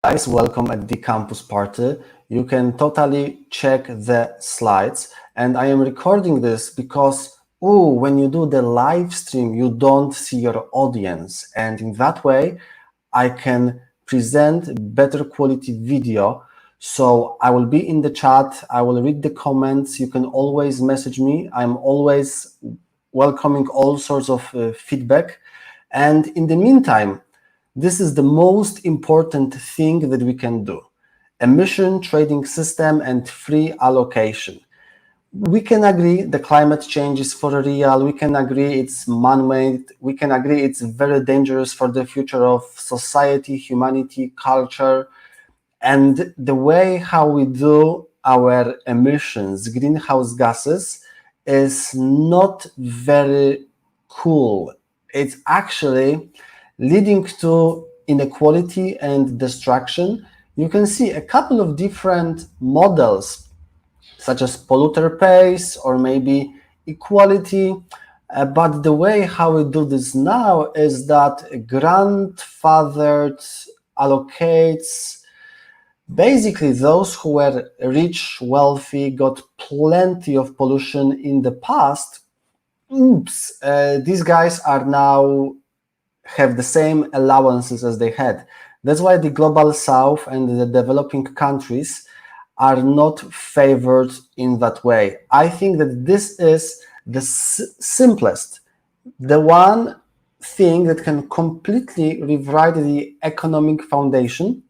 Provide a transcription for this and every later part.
Guys, welcome at the campus party. You can totally check the slides, and I am recording this because when you do the live stream, you don't see your audience, and in that way I can present better quality video. So I will be in the chat, I will read the comments, you can always message me. I'm always welcoming all sorts of feedback, and in the meantime, this is the most important thing that we can do: emission trading system and free allocation. We can agree the climate change is for real, we can agree it's man-made, we can agree it's very dangerous for the future of society, humanity, culture, and the way how we do our emissions, greenhouse gases, is not very cool. It's actually leading to inequality and destruction. You can see a couple of different models, such as polluter pays or maybe equality. But the way how we do this now is that grandfathered allocates basically those who were rich, wealthy, got plenty of pollution in the past. These guys are now have the same allowances as they had. That's why the global south and the developing countries are not favored in that way. I think that this is the simplest, the one thing that can completely rewrite the economic foundation.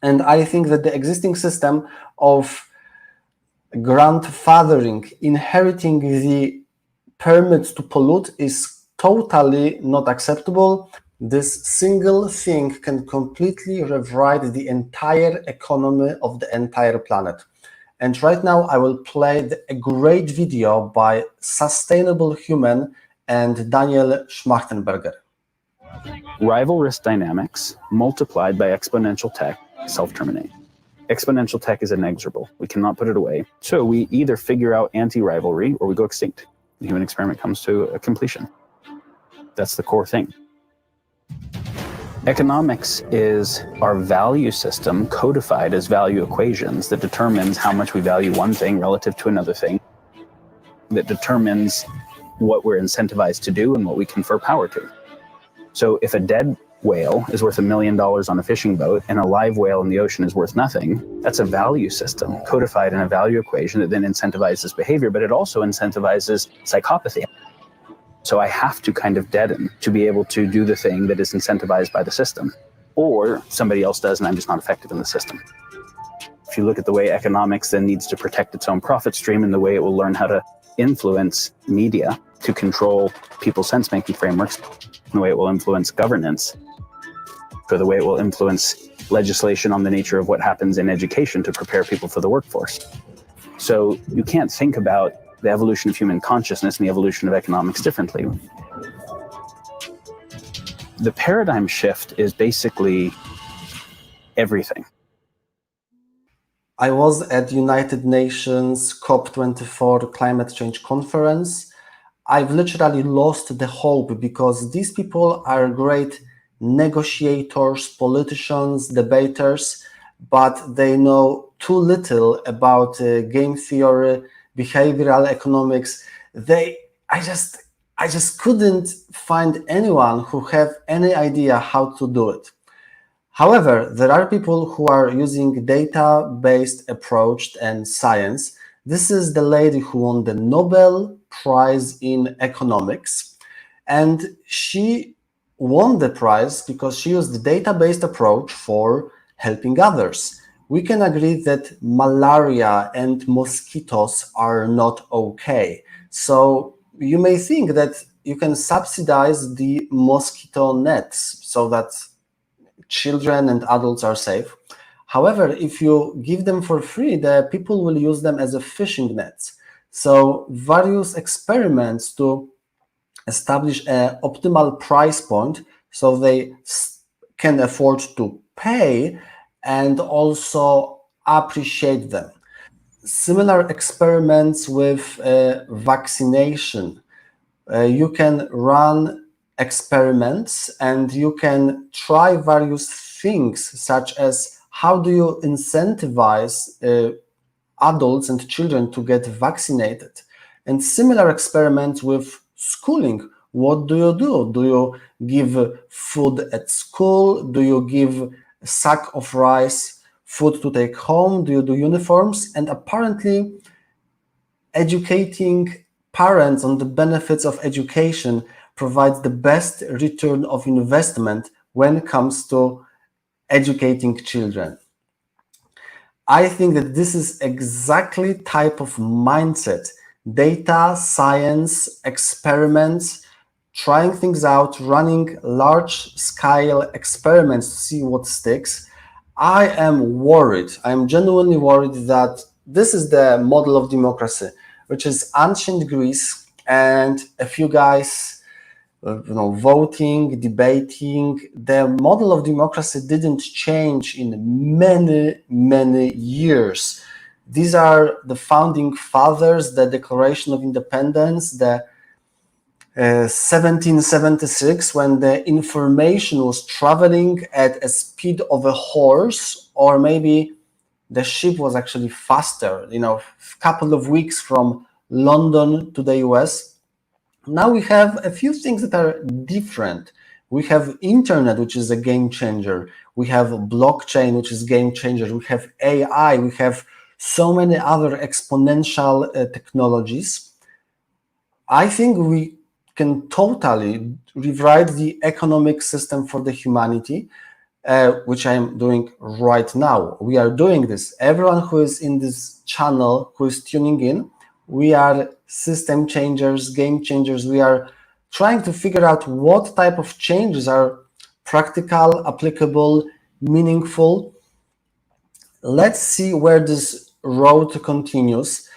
And I think that the existing system of grandfathering, inheriting the permits to pollute, is totally not acceptable. This single thing can completely rewrite the entire economy of the entire planet. And right now I will play a great video by Sustainable Human and Daniel Schmachtenberger. Rival risk dynamics multiplied by exponential tech self-terminate. Exponential tech is inexorable. We cannot put it away. So we either figure out anti-rivalry or we go extinct. The human experiment comes to a completion. That's the core thing. Economics is our value system codified as value equations that determines how much we value one thing relative to another thing, that determines what we're incentivized to do and what we confer power to. So if a dead whale is worth $1 million on a fishing boat and a live whale in the ocean is worth nothing, that's a value system codified in a value equation that then incentivizes behavior, but it also incentivizes psychopathy. So I have to kind of deaden to be able to do the thing that is incentivized by the system, or somebody else does and I'm just not effective in the system. If you look at the way economics then needs to protect its own profit stream and the way it will learn how to influence media to control people's sense-making frameworks, and the way it will influence governance, or the way it will influence legislation on the nature of what happens in education to prepare people for the workforce. So you can't think about the evolution of human consciousness and the evolution of economics differently. The paradigm shift is basically everything. I was at United Nations COP24 climate change conference. I've literally lost the hope because these people are great negotiators, politicians, debaters, but they know too little about game theory, behavioral economics. I just couldn't find anyone who have any idea how to do it. However, there are people who are using data-based approach and science. This is the lady who won the Nobel Prize in economics, and she won the prize because she used the data-based approach for helping others. We can agree that malaria and mosquitoes are not okay. So you may think that you can subsidize the mosquito nets so that children and adults are safe. However, if you give them for free, the people will use them as a fishing nets. So various experiments to establish an optimal price point so they can afford to pay and also appreciate them. Similar experiments with vaccination. You can run experiments and you can try various things such as how do you incentivize adults and children to get vaccinated? And similar experiments with schooling. What do you do? Do you give food at school? Do you give a sack of rice, food to take home? Do you do uniforms? And apparently, educating parents on the benefits of education provides the best return of investment when it comes to educating children. I think that this is exactly type of mindset, data, science, experiments, trying things out, running large scale experiments to see what sticks. I am worried. I'm genuinely worried that this is the model of democracy, which is ancient Greece and a few guys voting, debating. The model of democracy didn't change in many years. These are the founding fathers, the Declaration of Independence, the 1776, when the information was traveling at a speed of a horse, or maybe the ship was actually faster, a couple of weeks from London to the US. Now we have a few things that are different. We have internet, which is a game changer. We have blockchain, which is game changer. We have AI. We have so many other exponential technologies. I think we can totally rewrite the economic system for the humanity, which I am doing right now. We are doing this. Everyone who is in this channel, who is tuning in, we are system changers, game changers. We are trying to figure out what type of changes are practical, applicable, meaningful. Let's see where this road continues.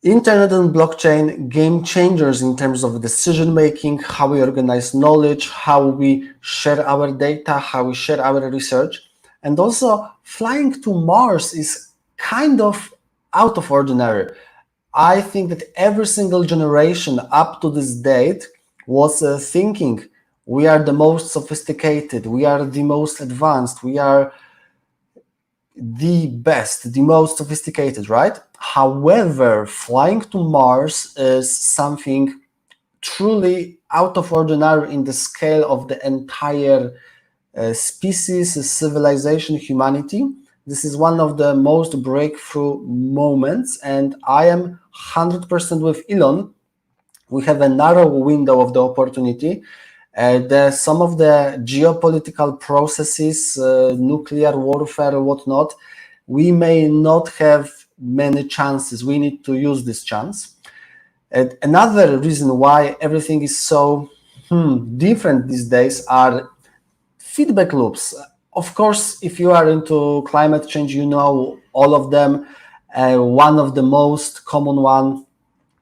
Internet and blockchain, game changers in terms of decision making, how we organize knowledge, how we share our data, how we share our research. And also, flying to Mars is kind of out of ordinary. I think that every single generation up to this date was thinking we are the most sophisticated, we are the most advanced, we are the best, the most sophisticated, right? However, flying to Mars is something truly out of ordinary in the scale of the entire species, civilization, humanity. This is one of the most breakthrough moments, and I am 100% with Elon. We have a narrow window of the opportunity. Some of the geopolitical processes, nuclear warfare, whatnot, we may not have many chances. We need to use this chance. And another reason why everything is so different these days are feedback loops. Of course, if you are into climate change, you know all of them. One of the most common one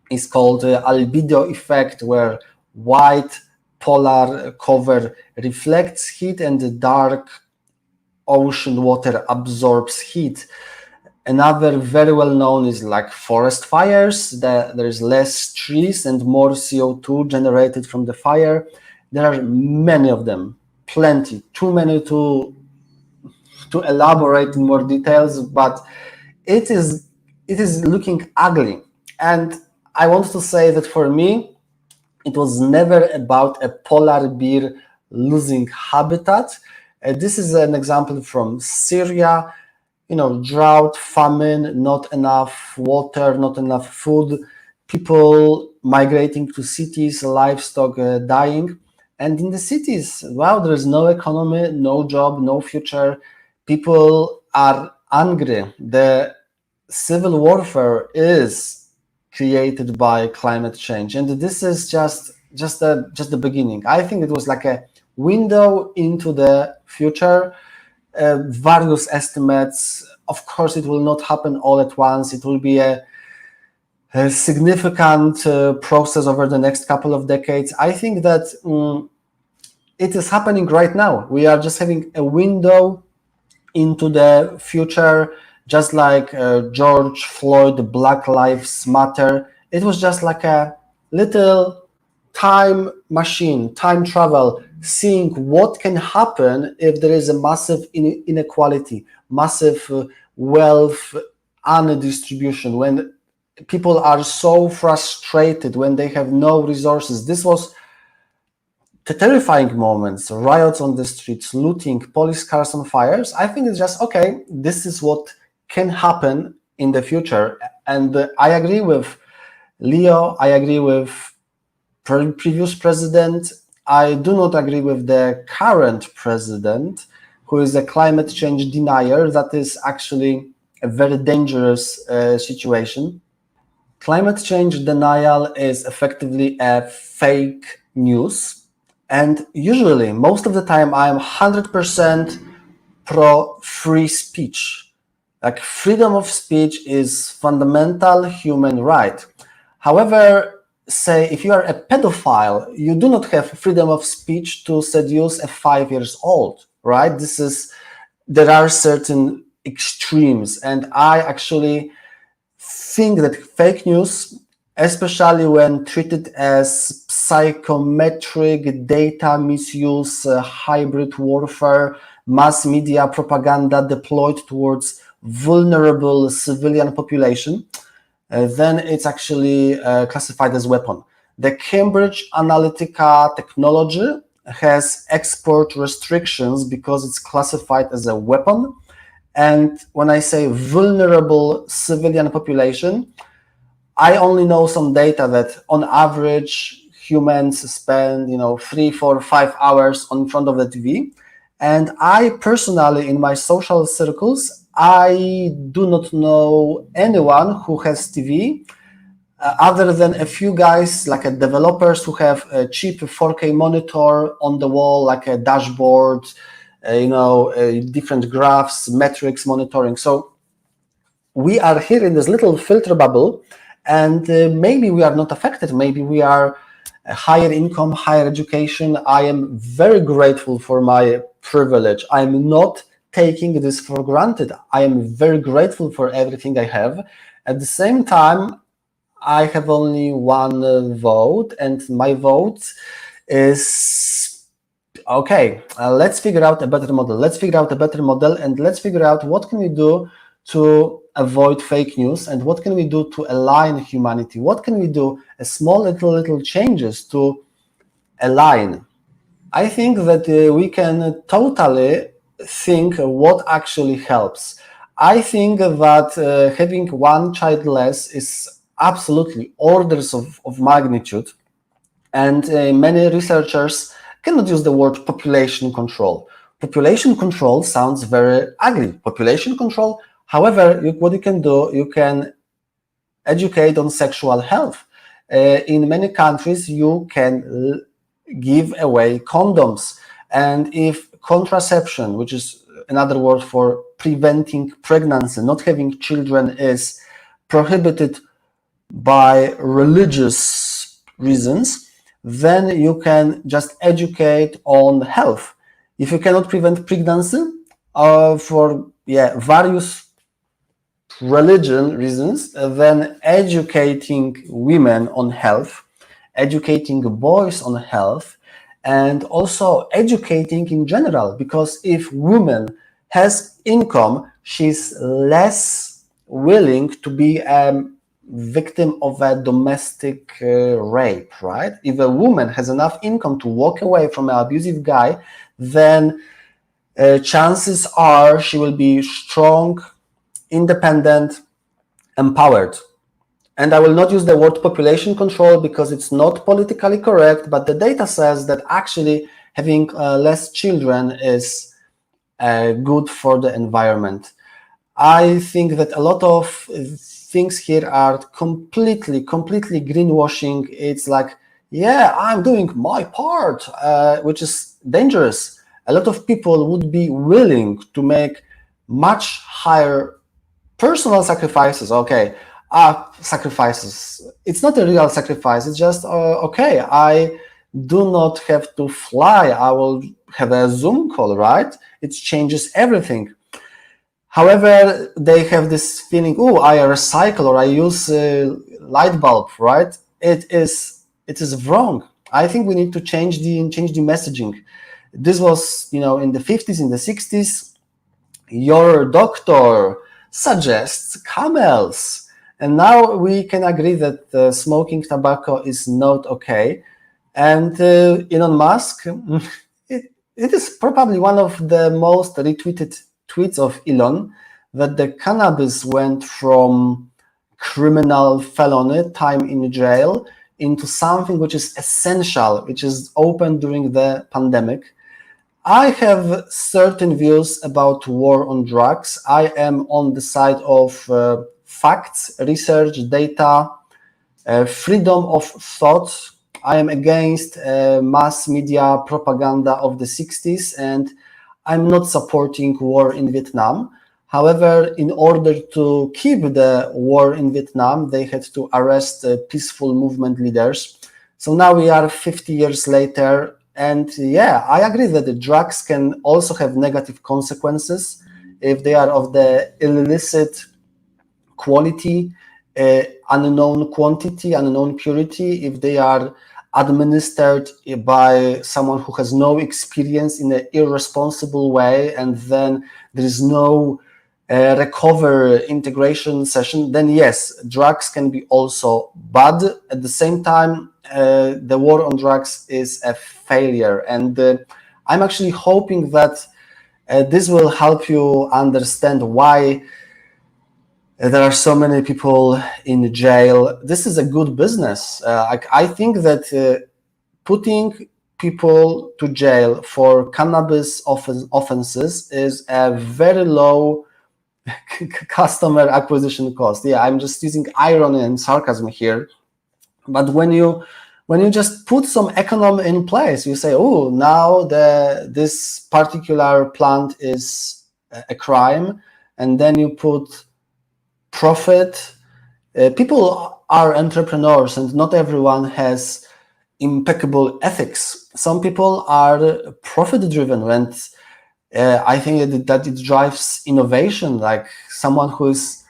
is called albedo effect, where white polar cover reflects heat and the dark ocean water absorbs heat. Another very well known is like forest fires. There is less trees and more CO2 generated from the fire. There are many of them, plenty, too many to elaborate in more details, but it is looking ugly. And I want to say that for me, it was never about a polar bear losing habitat. This is an example from Syria. Drought, famine, not enough water, not enough food, people migrating to cities, livestock dying. And in the cities, there is no economy, no job, no future. People are angry. The civil warfare is created by climate change, and this is just the beginning. I think it was like a window into the future. Various estimates. Of course, it will not happen all at once. It will be a significant process over the next couple of decades. I think that it is happening right now. We are just having a window into the future, just like George Floyd, Black Lives Matter. It was just like a little time machine, time travel, seeing what can happen if there is a massive inequality, massive wealth undistribution, when people are so frustrated, when they have no resources. This was the terrifying moments, riots on the streets, looting, police cars on fires. I think it's just, okay, this is what can happen in the future. And I agree with Leo, I agree with previous president. I do not agree with the current president, who is a climate change denier. That is actually a very dangerous situation. Climate change denial is effectively a fake news. And usually, most of the time, I am 100% pro free speech. Like, freedom of speech is fundamental human right. However, say if you are a pedophile, you do not have freedom of speech to seduce a 5-year-old, right? There are certain extremes, and I actually think that fake news, especially when treated as psychometric data misuse, hybrid warfare, mass media propaganda deployed towards vulnerable civilian population, then it's actually classified as weapon. The Cambridge Analytica technology has export restrictions because it's classified as a weapon. And when I say vulnerable civilian population, I only know some data that on average humans spend 3, 4, 5 hours in front of the TV. And I personally, in my social circles, I do not know anyone who has TV other than a few guys, like developers who have a cheap 4K monitor on the wall, like a dashboard, different graphs, metrics, monitoring. So we are here in this little filter bubble, and maybe we are not affected. Maybe we are a higher income, higher education. I am very grateful for my privilege. I'm not taking this for granted. I am very grateful for everything I have. At the same time, I have only one vote, and my vote is, okay, let's figure out a better model. Let's figure out a better model, and let's figure out what can we do to avoid fake news, and what can we do to align humanity? What can we do? A small little changes to align. I think that we can totally think what actually helps. I think that having one child less is absolutely orders of magnitude, and many researchers cannot use the word population control. Population control sounds very ugly. Population control, however, what you can do, you can educate on sexual health. In many countries, you can give away condoms, and if contraception, which is another word for preventing pregnancy, not having children, is prohibited by religious reasons, then you can just educate on health. If you cannot prevent pregnancy for various religion reasons, then educating women on health, educating boys on health, and also educating in general, because if woman has income, she's less willing to be a victim of a domestic rape, right? If a woman has enough income to walk away from an abusive guy, then chances are she will be strong, independent, empowered. And I will not use the word population control because it's not politically correct, but the data says that actually having less children is good for the environment. I think that a lot of things here are completely greenwashing. It's like, yeah, I'm doing my part, which is dangerous. A lot of people would be willing to make much higher personal sacrifices. Okay, sacrifices. It's not a real sacrifice. It's just, okay, I do not have to fly. I will have a Zoom call, right? It changes everything. However, they have this feeling, oh, I recycle or I use light bulb, right? It is wrong. I think we need to change the messaging. This was, in the 50s, in the 60s, your doctor suggests camels. And now we can agree that smoking tobacco is not okay. And Elon Musk, it is probably one of the most retweeted tweets of Elon, that the cannabis went from criminal felony, time in jail, into something which is essential, which is open during the pandemic. I have certain views about war on drugs. I am on the side of facts, research, data, freedom of thought. I am against mass media propaganda of the 60s, and I'm not supporting war in Vietnam. However, in order to keep the war in Vietnam, they had to arrest peaceful movement leaders. So now we are 50 years later, and yeah, I agree that the drugs can also have negative consequences if they are of the illicit quality, unknown quantity, unknown purity, if they are administered by someone who has no experience in an irresponsible way, and then there is no recover integration session, then yes, drugs can be also bad. At the same time, the war on drugs is a failure, and I'm actually hoping that this will help you understand why there are so many people in jail. This is a good business. I think that putting people to jail for cannabis offenses is a very low customer acquisition cost. Yeah, I'm just using irony and sarcasm here. But when you just put some economy in place, you say, oh, now this particular plant is a crime, and then you put profit. People are entrepreneurs, and not everyone has impeccable ethics. Some people are profit driven, and I think that it drives innovation, like someone who is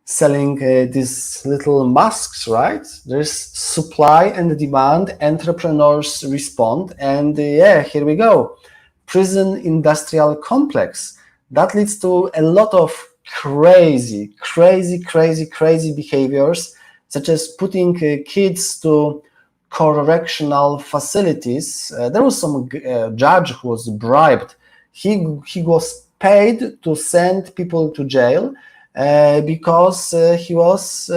selling these little masks, right? There's supply and demand, entrepreneurs respond, and yeah, here we go. Prison industrial complex. That leads to a lot of crazy behaviors, such as putting kids to correctional facilities. There was some judge who was bribed. He was paid to send people to jail because he was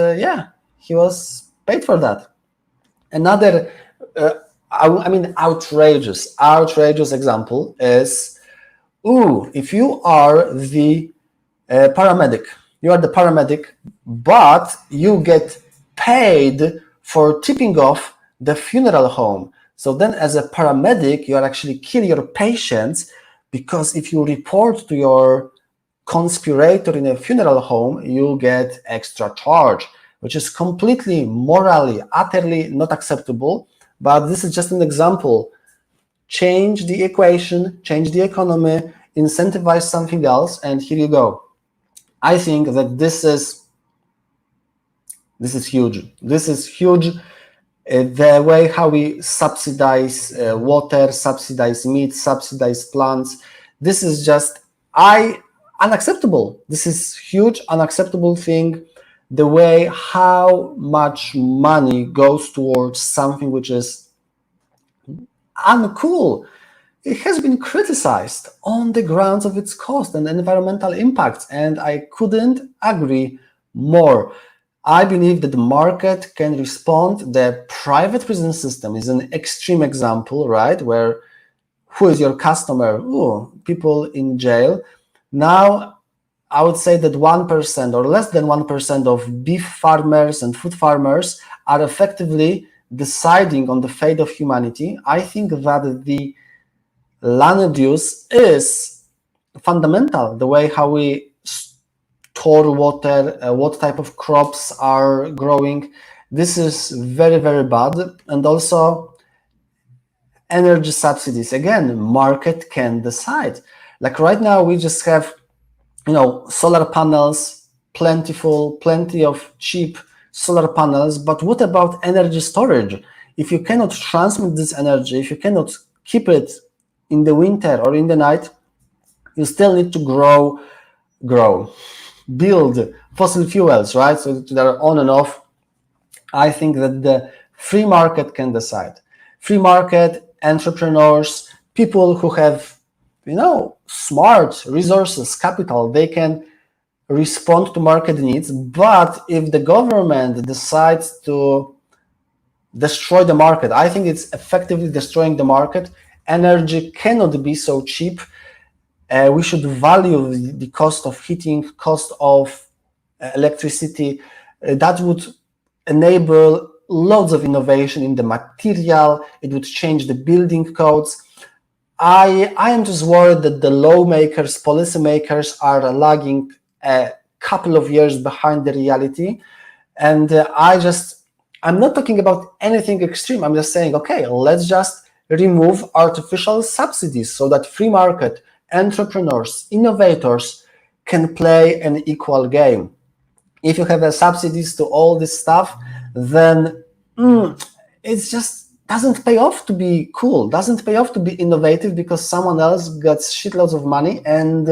paid for that. Another outrageous example is, if you are the paramedic, but you get paid for tipping off the funeral home. So then as a paramedic, you are actually killing your patients, because if you report to your conspirator in a funeral home, you get extra charge, which is completely morally, utterly not acceptable. But this is just an example. Change the equation, change the economy, incentivize something else, and here you go. I think that this is huge. This is huge. The way how we subsidize water, subsidize meat, subsidize plants, this is just unacceptable. This is huge, unacceptable thing. The way how much money goes towards something which is uncool. It has been criticized on the grounds of its cost and environmental impacts, and I couldn't agree more. I believe that the market can respond. The private prison system is an extreme example, right? Where who is your customer? People in jail. Now, I would say that 1% or less than 1% of beef farmers and food farmers are effectively deciding on the fate of humanity. I think that the land use is fundamental, the way how we store water, what type of crops are growing. This is very bad. And also energy subsidies. Again, market can decide. Like right now, we just have, solar panels, plenty of cheap solar panels. But what about energy storage? if you cannot transmit this energy, if you cannot keep it in the winter or in the night, you still need to build fossil fuels, right? So they're on and off. I think that the free market can decide. Free market, entrepreneurs, people who have, smart resources, capital, they can respond to market needs. But if the government decides to destroy the market, I think it's effectively destroying the market. Energy cannot be so cheap. We should value the cost of heating, cost of electricity. That would enable loads of innovation in the material. It would change the building codes. I am just worried that the lawmakers, policymakers are lagging a couple of years behind the reality. And I'm not talking about anything extreme. I'm just saying, okay, let's just remove artificial subsidies so that free market, entrepreneurs, innovators can play an equal game. If you have subsidies to all this stuff, then it just doesn't pay off to be cool, doesn't pay off to be innovative, because someone else gets shitloads of money, and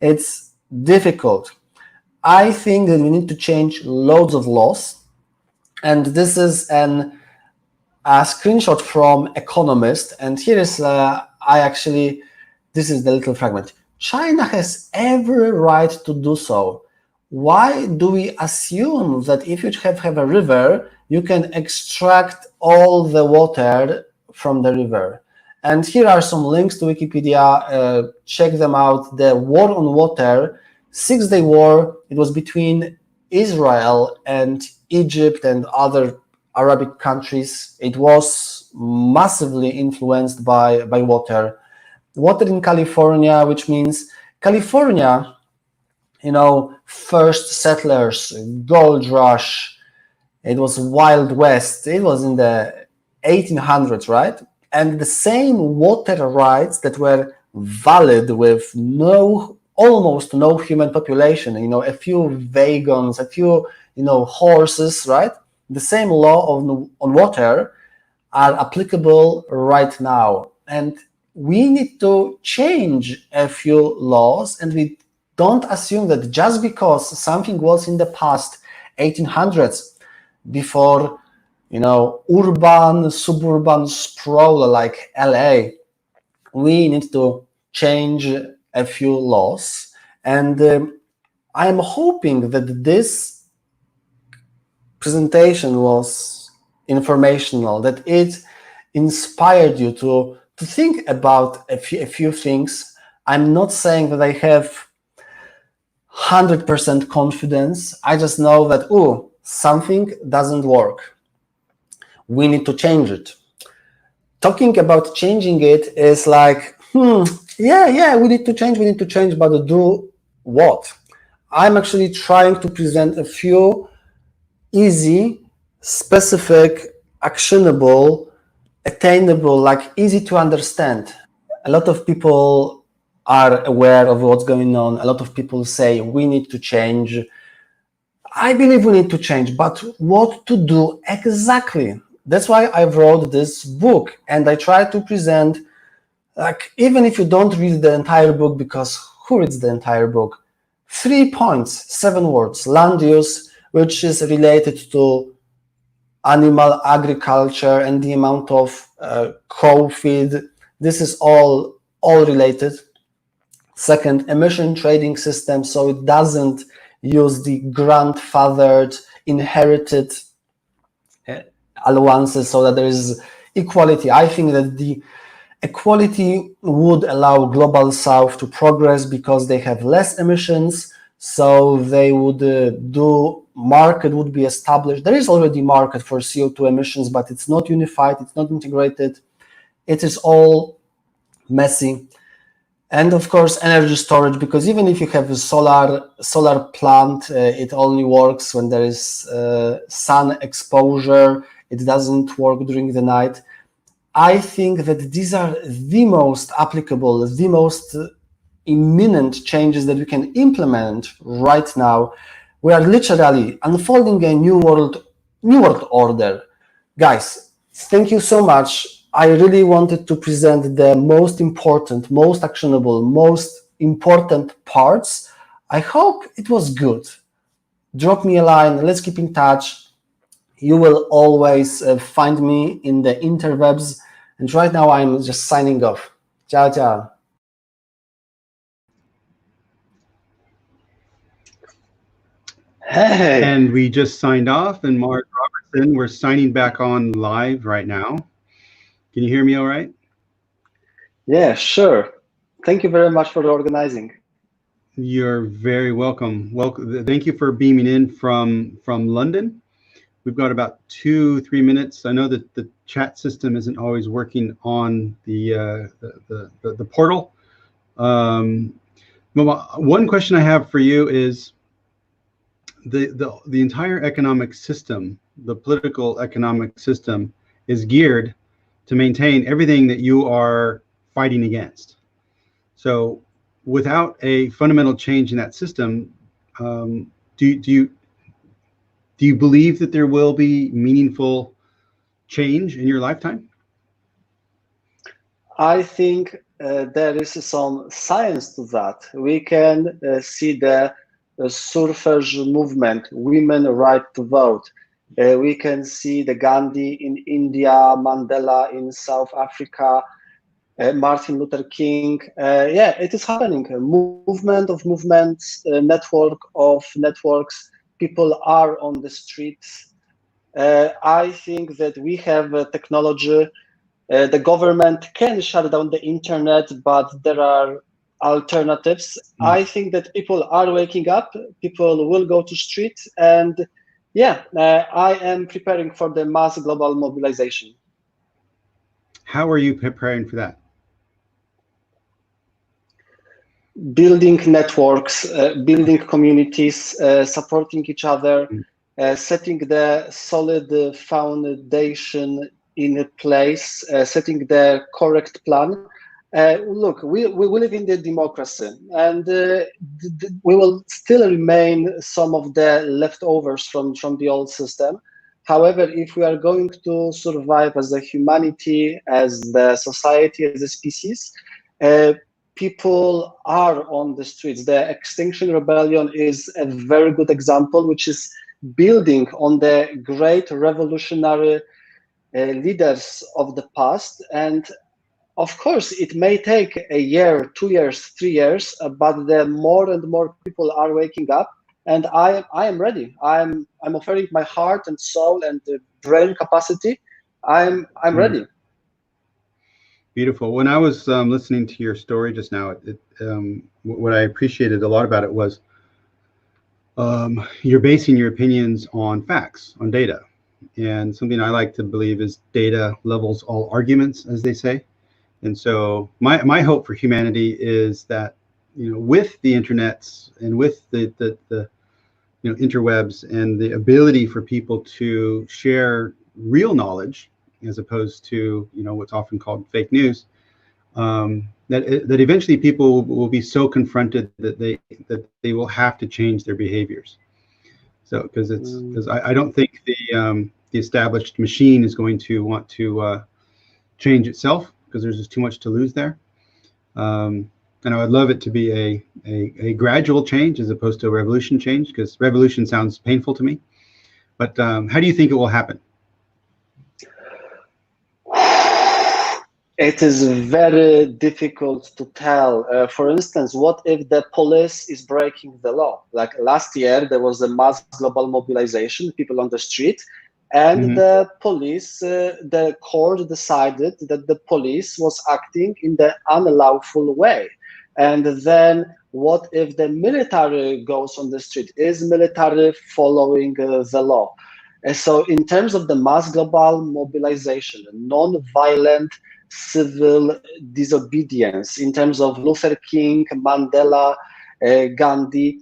it's difficult. I think that we need to change loads of laws, and this is a screenshot from Economist, and here is this is the little fragment. China has every right to do so. Why do we assume that if you have a river, you can extract all the water from the river? And here are some links to Wikipedia. Check them out. The war on water, 6-day war, it was between Israel and Egypt and other Arabic countries. It was massively influenced by water. Water in California, which means California, first settlers, gold rush, it was Wild West. It was in the 1800s, right? And the same water rights that were valid with almost no human population, a few wagons, a few, horses, right? The same law on water are applicable right now. And we need to change a few laws, and we don't assume that just because something was in the past, 1800s, before, urban, suburban sprawl like LA, we need to change a few laws. And I'm hoping that this presentation was informational, that it inspired you to think about a few things. I'm not saying that I have 100% confidence. I just know that, something doesn't work. We need to change it. Talking about changing it is like, yeah, we need to change, but do what? I'm actually trying to present a few easy, specific, actionable, attainable, like easy to understand. A lot of people are aware of what's going on. A lot of people say we need to change. I believe we need to change, but what to do exactly? That's why I wrote this book, and I try to present, like, even if you don't read the entire book, because who reads the entire book? 3 points, 7 words: land use, which is related to animal agriculture and the amount of cow feed. This is all related. Second, emission trading system, so it doesn't use the grandfathered, inherited allowances, so that there is equality. I think that the equality would allow Global South to progress because they have less emissions, so they would market would be established. There is already market for CO2 emissions, but it's not unified, it's not integrated. It is all messy. And of course, energy storage, because even if you have a solar plant, it only works when there is sun exposure. It doesn't work during the night. I think that these are the most applicable, the most imminent changes that we can implement right now. We are literally unfolding a new world order. Guys, Thank you so much. I really wanted to present the most important, most actionable, most important parts. I hope it was good. Drop me a line. Let's keep in touch. You will always find me in the interwebs. And right now I'm just signing off. Ciao, ciao. Hey. And we just signed off, and Mark Robertson, we're signing back on live right now. Can you hear me all right? Yeah, sure. Thank you very much for organizing. You're very welcome. Welcome. Thank you for beaming in from London. We've got about 2-3 minutes. I know that the chat system isn't always working on the portal. One question I have for you is the entire economic system, the political economic system, is geared to maintain everything that you are fighting against. So without a fundamental change in that system, do you believe that there will be meaningful change in your lifetime? I think there is some science to that. We can see the suffrage movement, women right to vote. We can see the Gandhi in India, Mandela in South Africa, Martin Luther King. Yeah, it is happening. A movement of movements, network of networks. People are on the streets. I think that we have technology. The government can shut down the internet, but there are alternatives. I think that people are waking up. People will go to streets, and yeah, I am preparing for the mass global mobilization. How are you preparing for that? Building networks, building communities, supporting each other, setting the solid foundation in place, setting the correct plan. Look, we live in the democracy, and we will still remain some of the leftovers from the old system. However, if we are going to survive as a humanity, as the society, as a species, people are on the streets. The Extinction Rebellion is a very good example, which is building on the great revolutionary leaders of the past. And of course, it may take a year, 2 years, 3 years, but the more and more people are waking up, and I am ready. I'm offering my heart and soul and brain capacity. I'm ready. Beautiful. When I was listening to your story just now, what I appreciated a lot about it was you're basing your opinions on facts, on data. And something I like to believe is data levels all arguments, as they say. And so my hope for humanity is that, with the internets and with the interwebs and the ability for people to share real knowledge as opposed to what's often called fake news, that eventually people will be so confronted that they will have to change their behaviors. So because I don't think the established machine is going to want to change itself, because there's just too much to lose there. And I would love it to be a gradual change as opposed to a revolution change, because revolution sounds painful to me. But how do you think it will happen? It is very difficult to tell. For instance, what if the police is breaking the law? Like last year, there was a mass global mobilization, people on the street, and the police, the court decided that the police was acting in the unlawful way. And then what if the military goes on the street? Is military following the law? So in terms of the mass global mobilization, non-violent civil disobedience, in terms of Luther King, Mandela, Gandhi,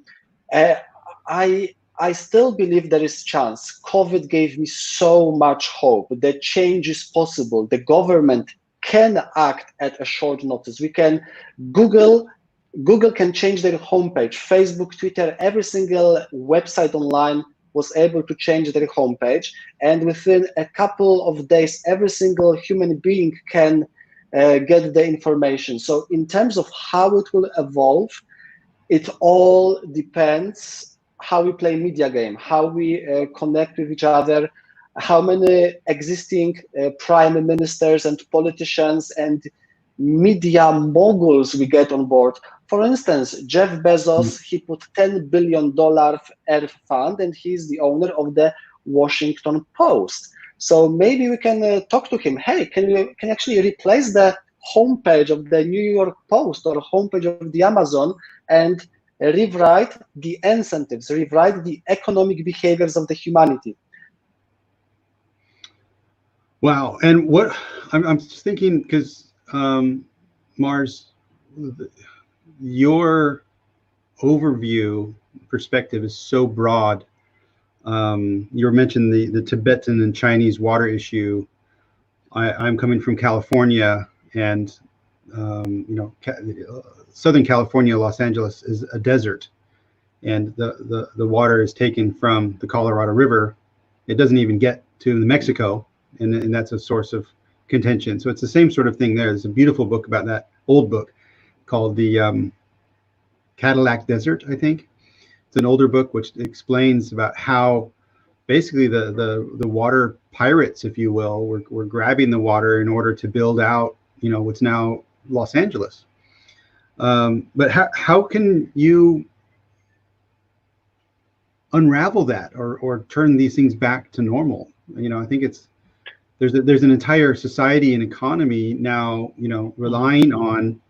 I still believe there is chance. COVID gave me so much hope. The change is possible. The government can act at a short notice. We can Google can change their homepage, Facebook, Twitter, every single website online was able to change their homepage, and within a couple of days, every single human being can get the information. So in terms of how it will evolve, it all depends how we play media game, how we connect with each other, how many existing prime ministers and politicians and media moguls we get on board. For instance, Jeff Bezos, he put $10 billion Earth Fund, and he's the owner of the Washington Post. So maybe we can talk to him. Hey, can you actually replace the homepage of the New York Post or homepage of the Amazon and rewrite the incentives, rewrite the economic behaviors of the humanity? Wow. And what I'm just thinking, because Mars, your overview perspective is so broad. You mentioned the Tibetan and Chinese water issue. I'm coming from California, and Southern California, Los Angeles is a desert, and the water is taken from the Colorado River. It doesn't even get to Mexico, and that's a source of contention. So it's the same sort of thing there. There's a beautiful book about that, old book called the Cadillac Desert, I think. It's an older book which explains about how basically the water pirates, if you will, were grabbing the water in order to build out, what's now Los Angeles. But how can you unravel that or turn these things back to normal? I think there's an entire society and economy now, relying on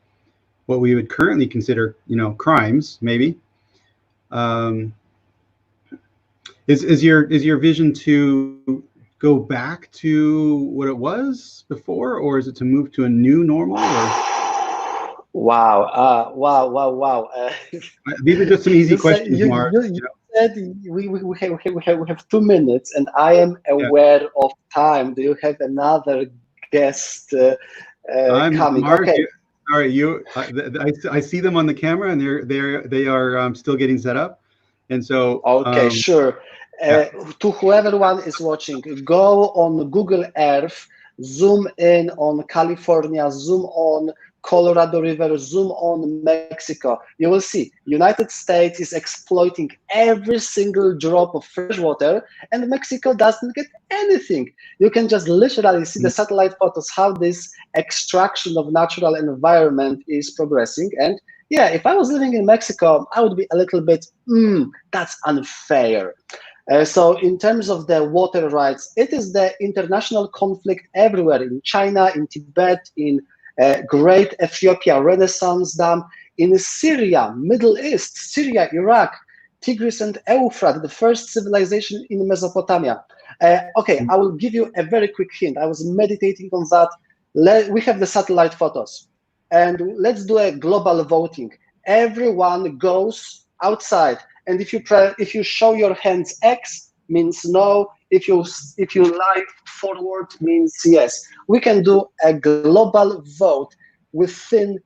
what we would currently consider, crimes, maybe. Is your vision to go back to what it was before, or is it to move to a new normal? Wow! Wow! These are just some easy questions, Mark. You said we have 2 minutes, and I am aware of time. Do you have another guest coming? Mark, okay. I see them on the camera, and they are still getting set up, and so okay, sure. To whoever one is watching, go on Google Earth, zoom in on California, zoom on Colorado River, zoom on Mexico. You will see United States is exploiting every single drop of fresh water, and Mexico doesn't get anything. You can just literally see the satellite photos, how this extraction of natural environment is progressing. And yeah, if I was living in Mexico, I would be a little bit, that's unfair. So in terms of the water rights, it is the international conflict everywhere, in China, in Tibet, in Great Ethiopia Renaissance Dam, in Syria, Middle East, Syria, Iraq, Tigris and Euphrates, the first civilization in Mesopotamia. Okay, I will give you a very quick hint. I was meditating on that. We have the satellite photos, and let's do a global voting. Everyone goes outside, and if you show your hands X means no. If you lie forward means yes. We can do a global vote within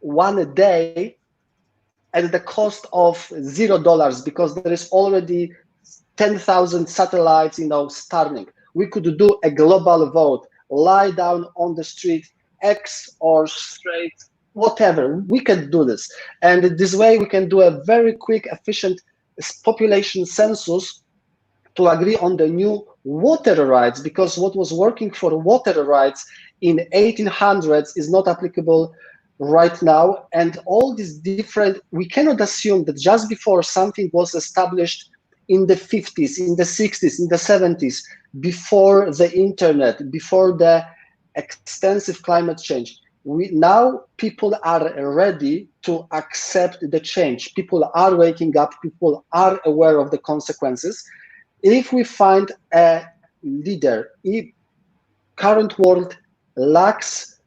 1 day at the cost of $0, because there is already 10,000 satellites, Starlink. We could do a global vote, lie down on the street, X or straight, whatever. We can do this, and this way we can do a very quick, efficient population census to agree on the new water rights, because what was working for water rights in 1800s is not applicable right now. And all these different, we cannot assume that just before something was established in the 50s, in the 60s, in the 70s, before the internet, before the extensive climate change, now people are ready to accept the change. People are waking up, people are aware of the consequences. If we find a leader, if current world lacks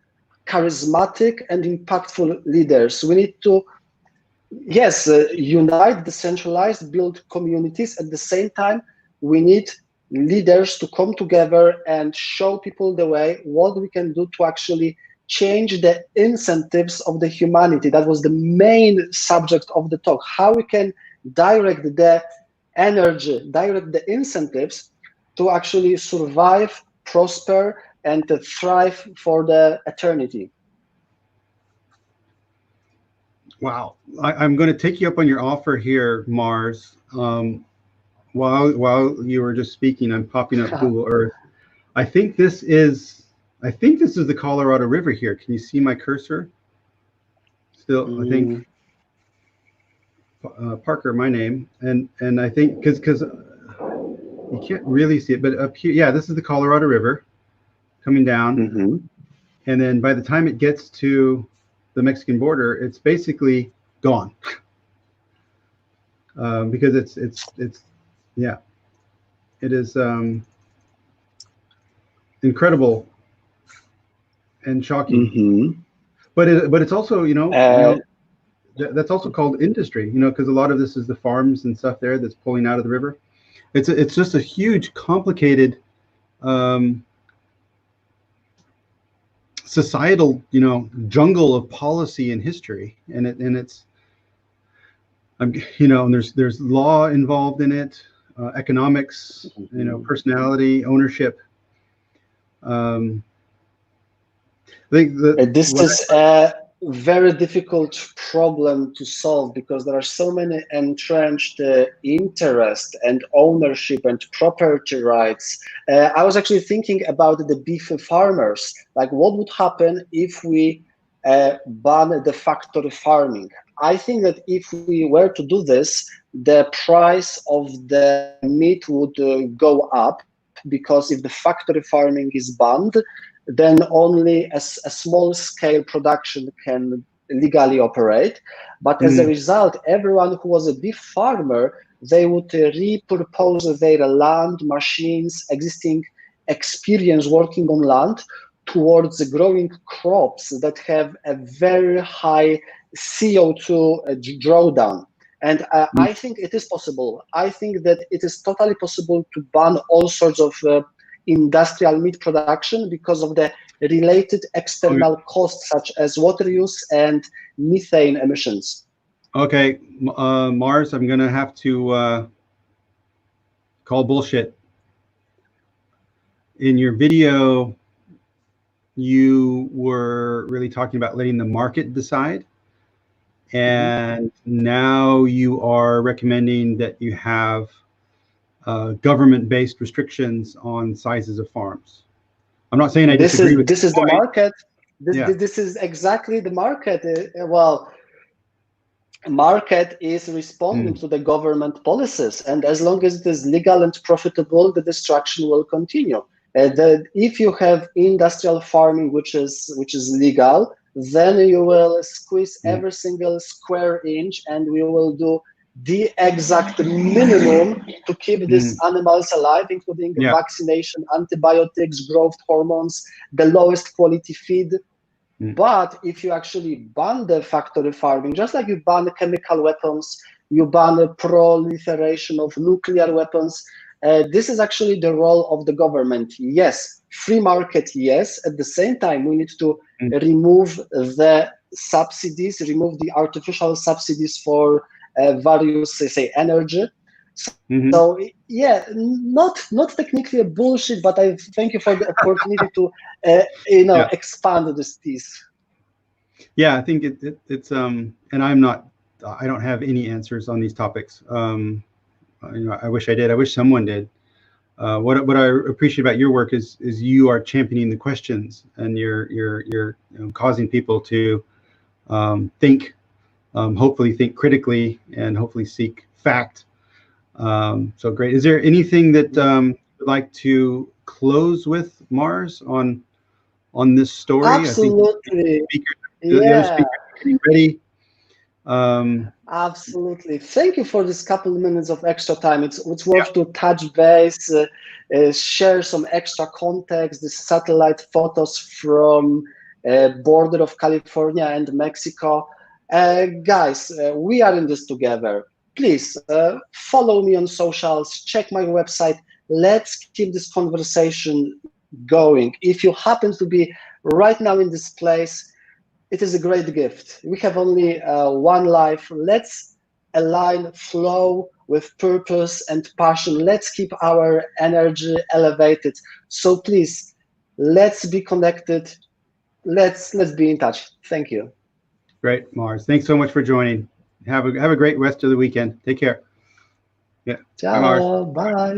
charismatic and impactful leaders, we need to, yes, unite, decentralize, build communities. At the same time, we need leaders to come together and show people the way, what we can do to actually change the incentives of the humanity. That was the main subject of the talk, how we can direct the energy, direct the incentives to actually survive, prosper, and thrive for the eternity. Wow. I'm going to take you up on your offer here, Mars. While you were just speaking, I'm popping up Google Earth. I think this is the Colorado River here. Can you see my cursor? Still, I think Parker, my name, and I think because you can't really see it, but up here, yeah, this is the Colorado River coming down, and then by the time it gets to the Mexican border, it's basically gone because it's yeah, it is incredible and shocking. But it's also that's also called industry, because a lot of this is the farms and stuff there that's pulling out of the river. It's just a huge, complicated societal, jungle of policy and history, and it's and there's law involved in it, economics, personality, ownership. I think this is a very difficult problem to solve because there are so many entrenched interest and ownership and property rights. I was actually thinking about the beef farmers, like what would happen if we ban the factory farming. I think that if we were to do this, the price of the meat would go up, because if the factory farming is banned, then only a small scale production can legally operate. But as a result, everyone who was a beef farmer, they would repurpose their land, machines, existing experience working on land towards growing crops that have a very high CO2 drawdown. And I think it is possible. I think that it is totally possible to ban all sorts of industrial meat production because of the related external costs such as water use and methane emissions. Okay, Mars, I'm going to have to call bullshit. In your video, you were really talking about letting the market decide. And now you are recommending that you have government-based restrictions on sizes of farms. I'm not saying I disagree with this is the market. This is exactly the market. Market is responding to the government policies, and as long as it is legal and profitable, the destruction will continue. If you have industrial farming, which is legal, then you will squeeze every single square inch, and we will do the exact minimum to keep these animals alive, including vaccination, antibiotics, growth hormones, the lowest quality feed. But if you actually ban the factory farming, just like you ban chemical weapons, you ban the proliferation of nuclear weapons, this is actually the role of the government. Yes, free market, yes. At the same time, we need to remove the subsidies, remove the artificial subsidies for various, say, energy. So yeah, not technically a bullshit, but I thank you for the opportunity to expand this piece. Yeah, I think it's and I don't have any answers on these topics. I wish I did. I wish someone did. What I appreciate about your work is you are championing the questions, and you're causing people to think, hopefully think critically, and hopefully seek fact. So great. Is there anything that you'd like to close with, Mars, on this story? Absolutely. The other speakers are getting ready. Absolutely. Thank you for this couple of minutes of extra time. It's worth to touch base, share some extra context, the satellite photos from border of California and Mexico. Guys, we are in this together. Please follow me on socials, check my website. Let's keep this conversation going. If you happen to be right now in this place, it is a great gift. We have only one life. Let's align, flow with purpose and passion. Let's keep our energy elevated. So please, let's be connected. Let's be in touch. Thank you. Great, Mars. Thanks so much for joining. Have a great rest of the weekend. Take care. Yeah. Ciao. Bye.